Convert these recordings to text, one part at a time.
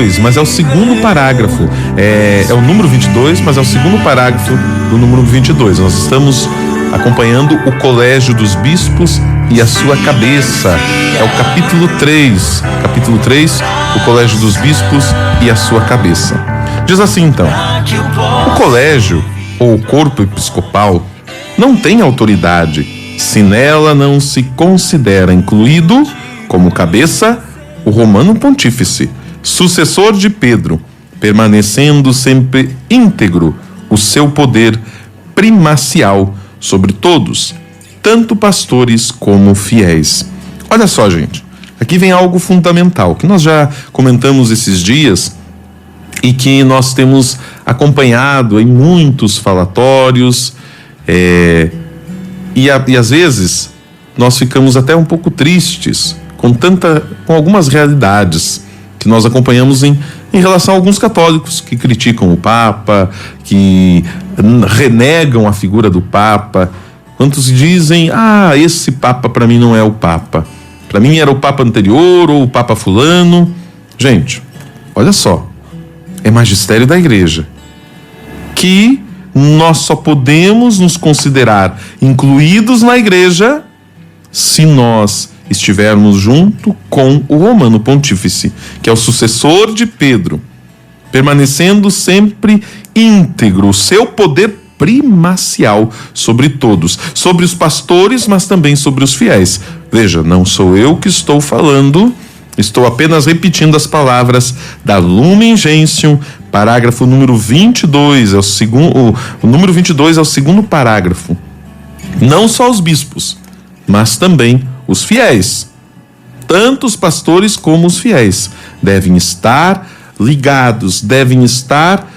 22, mas é o segundo parágrafo. É o número 22, mas é o segundo parágrafo do número 22. Nós estamos acompanhando o Colégio dos Bispos e a sua cabeça. É o capítulo 3. Capítulo 3, o Colégio dos Bispos e a sua cabeça. Diz assim então: o colégio, ou o corpo episcopal, não tem autoridade se nela não se considera incluído, como cabeça, o romano pontífice, sucessor de Pedro, permanecendo sempre íntegro o seu poder primacial sobre todos, tanto pastores como fiéis. Olha só, gente, aqui vem algo fundamental, que nós já comentamos esses dias e que nós temos acompanhado em muitos falatórios, e às vezes nós ficamos até um pouco tristes com algumas realidades que nós acompanhamos em relação a alguns católicos que criticam o Papa, que renegam a figura do Papa. Quantos dizem: esse Papa para mim não é o Papa, para mim era o Papa anterior ou o Papa fulano. Gente, olha só, é magistério da Igreja, que nós só podemos nos considerar incluídos na Igreja se nós estivermos junto com o Romano Pontífice, que é o sucessor de Pedro, permanecendo sempre íntegro, o seu poder primacial sobre todos, sobre os pastores, mas também sobre os fiéis. Veja, não sou eu que estou falando, estou apenas repetindo as palavras da Lumen Gentium, parágrafo número 22, o número 22 é o segundo parágrafo. Não só os bispos, mas também os fiéis, tanto os pastores como os fiéis, devem estar ligados, devem estar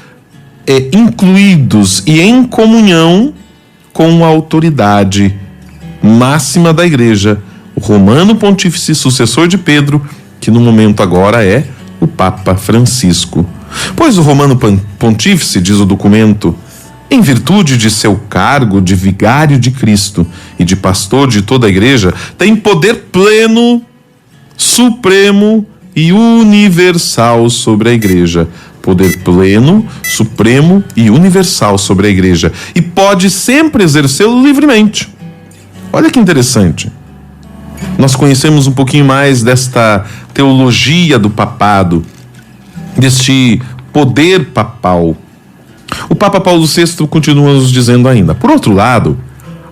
incluídos e em comunhão com a autoridade máxima da Igreja, o Romano Pontífice, sucessor de Pedro, que no momento agora é o Papa Francisco. Pois o Romano Pontífice, diz o documento, em virtude de seu cargo de vigário de Cristo e de pastor de toda a Igreja, tem poder pleno, supremo e universal sobre a Igreja. Poder pleno, supremo e universal sobre a Igreja. E pode sempre exercê-lo livremente. Olha que interessante. Nós conhecemos um pouquinho mais desta teologia do papado, deste poder papal. O Papa Paulo VI continua nos dizendo ainda: por outro lado,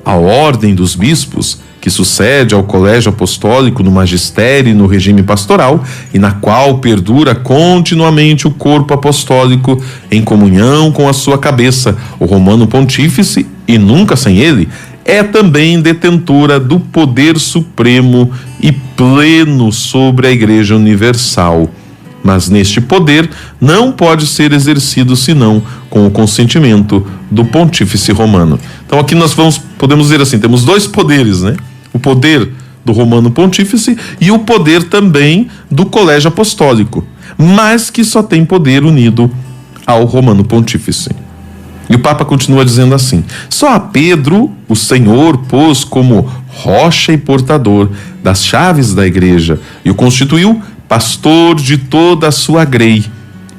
a ordem dos bispos, que sucede ao colégio apostólico no magistério e no regime pastoral, e na qual perdura continuamente o corpo apostólico em comunhão com a sua cabeça, o Romano Pontífice, e nunca sem ele, é também detentora do poder supremo e pleno sobre a Igreja Universal. Mas neste poder não pode ser exercido senão com o consentimento do Pontífice Romano. Então aqui nós podemos dizer assim, temos dois poderes, né? O poder do Romano Pontífice e o poder também do Colégio Apostólico, mas que só tem poder unido ao Romano Pontífice. E o Papa continua dizendo assim: só a Pedro o Senhor pôs como rocha e portador das chaves da Igreja e o constituiu pastor de toda a sua grei.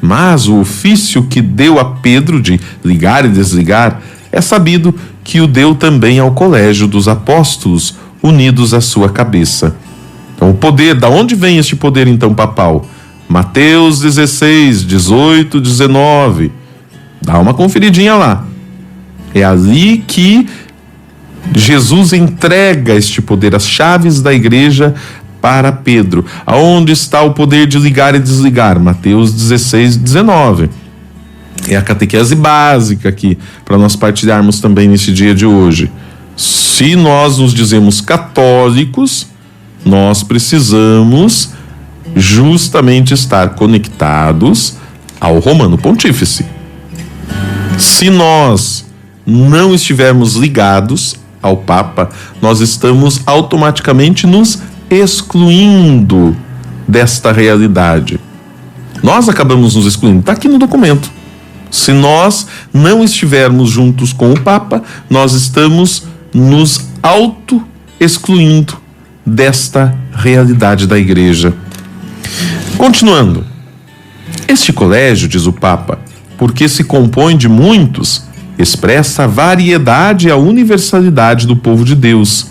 Mas o ofício que deu a Pedro de ligar e desligar é sabido que o deu também ao colégio dos apóstolos, unidos à sua cabeça. Então o poder, da onde vem este poder então papal? Mateus 16, 18, 19. Dá uma conferidinha lá. É ali que Jesus entrega este poder, as chaves da Igreja, para Pedro. Aonde está o poder de ligar e desligar? Mateus 16, 19. É a catequese básica aqui, para nós partilharmos também nesse dia de hoje. Se nós nos dizemos católicos, nós precisamos justamente estar conectados ao Romano Pontífice. Se nós não estivermos ligados ao Papa, nós estamos automaticamente nos excluindo desta realidade. Nós acabamos nos excluindo, está aqui no documento. Se nós não estivermos juntos com o Papa, nós estamos nos auto-excluindo desta realidade da Igreja. Continuando, Este colégio, diz o Papa, porque se compõe de muitos, expressa a variedade e a universalidade do povo de Deus.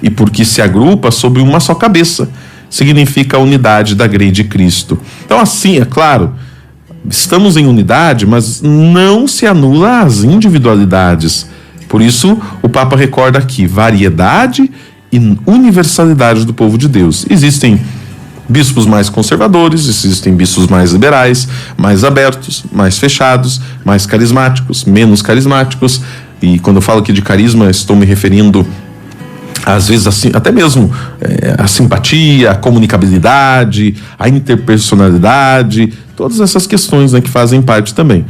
E porque se agrupa sob uma só cabeça, significa a unidade da grei de Cristo. Então, assim, é claro, estamos em unidade, mas não se anula as individualidades. Por isso, o Papa recorda aqui variedade e universalidade do povo de Deus. Existem bispos mais conservadores, existem bispos mais liberais, mais abertos, mais fechados, mais carismáticos, menos carismáticos. E quando eu falo aqui de carisma, estou me referindo às vezes assim, até mesmo a simpatia, a comunicabilidade, a interpersonalidade, todas essas questões, né, que fazem parte também.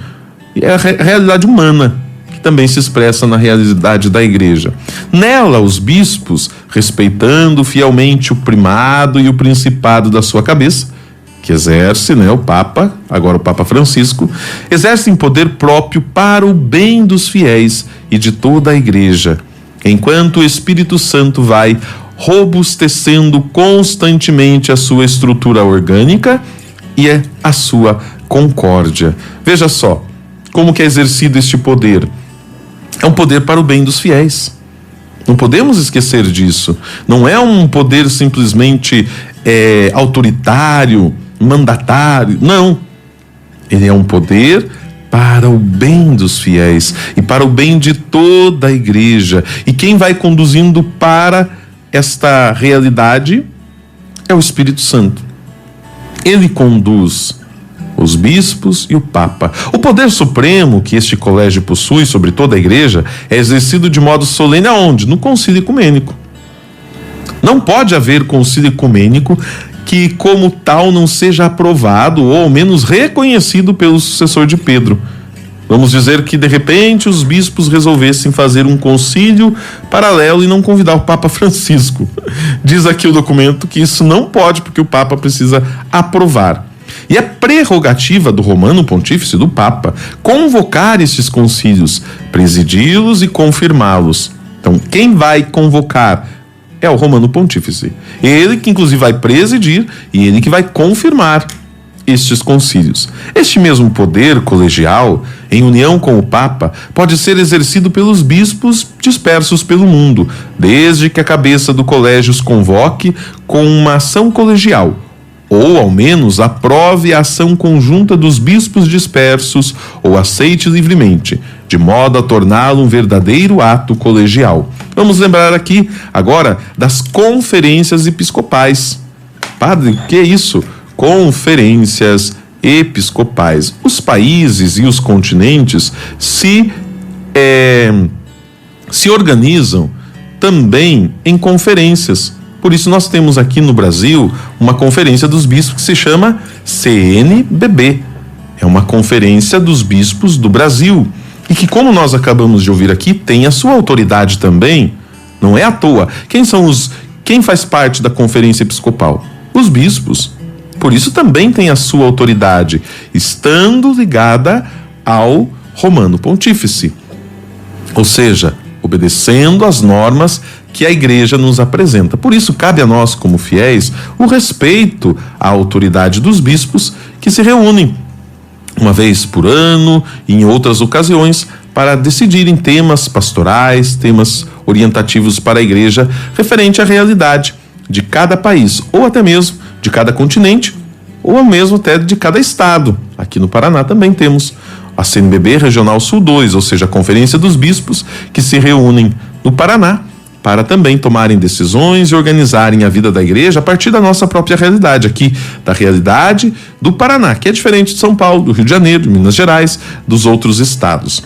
E é a realidade humana que também se expressa na realidade da igreja. Nela, os bispos, respeitando fielmente o primado e o principado da sua cabeça, que exerce, né, o Papa, agora o Papa Francisco, exercem poder próprio para o bem dos fiéis e de toda a igreja, enquanto o Espírito Santo vai robustecendo constantemente a sua estrutura orgânica e a sua concórdia. Veja só como que é exercido este poder. É um poder para o bem dos fiéis. Não podemos esquecer disso. Não é um poder simplesmente autoritário, mandatário. Não. Ele é um poder para o bem dos fiéis e para o bem de toda a igreja. E quem vai conduzindo para esta realidade é o Espírito Santo. Ele conduz os bispos e o Papa. O poder supremo que este colégio possui sobre toda a igreja é exercido de modo solene aonde? No concílio ecumênico. Não pode haver concílio ecumênico que como tal não seja aprovado ou ao menos reconhecido pelo sucessor de Pedro. Vamos dizer que de repente os bispos resolvessem fazer um concílio paralelo e não convidar o Papa Francisco. Diz aqui o documento que isso não pode, porque o Papa precisa aprovar. E é prerrogativa do Romano Pontífice, do Papa, convocar estes concílios, presidi-los e confirmá-los. Então, quem vai convocar é o Romano Pontífice. Ele que inclusive vai presidir e ele que vai confirmar estes concílios. Este mesmo poder colegial, em união com o Papa, pode ser exercido pelos bispos dispersos pelo mundo, desde que a cabeça do colégio os convoque com uma ação colegial, ou ao menos aprove a ação conjunta dos bispos dispersos ou aceite livremente, de modo a torná-lo um verdadeiro ato colegial. Vamos lembrar aqui agora das conferências episcopais. Padre, o que é isso? Conferências episcopais. Os países e os continentes se organizam também em conferências. Por isso nós temos aqui no Brasil uma conferência dos bispos que se chama CNBB. É uma conferência dos bispos do Brasil. E que, como nós acabamos de ouvir aqui, tem a sua autoridade também. Não é à toa. Quem faz parte da conferência episcopal? Os bispos. Por isso também tem a sua autoridade, estando ligada ao Romano Pontífice. Ou seja, obedecendo às normas que a igreja nos apresenta. Por isso, cabe a nós, como fiéis, o respeito à autoridade dos bispos que se reúnem uma vez por ano e em outras ocasiões para decidirem temas pastorais, temas orientativos para a igreja referente à realidade de cada país, ou até mesmo de cada continente, ou mesmo até de cada estado. Aqui no Paraná também temos a CNBB Regional Sul 2, ou seja, a Conferência dos Bispos, que se reúnem no Paraná para também tomarem decisões e organizarem a vida da igreja a partir da nossa própria realidade, aqui da realidade do Paraná, que é diferente de São Paulo, do Rio de Janeiro, de Minas Gerais, dos outros estados.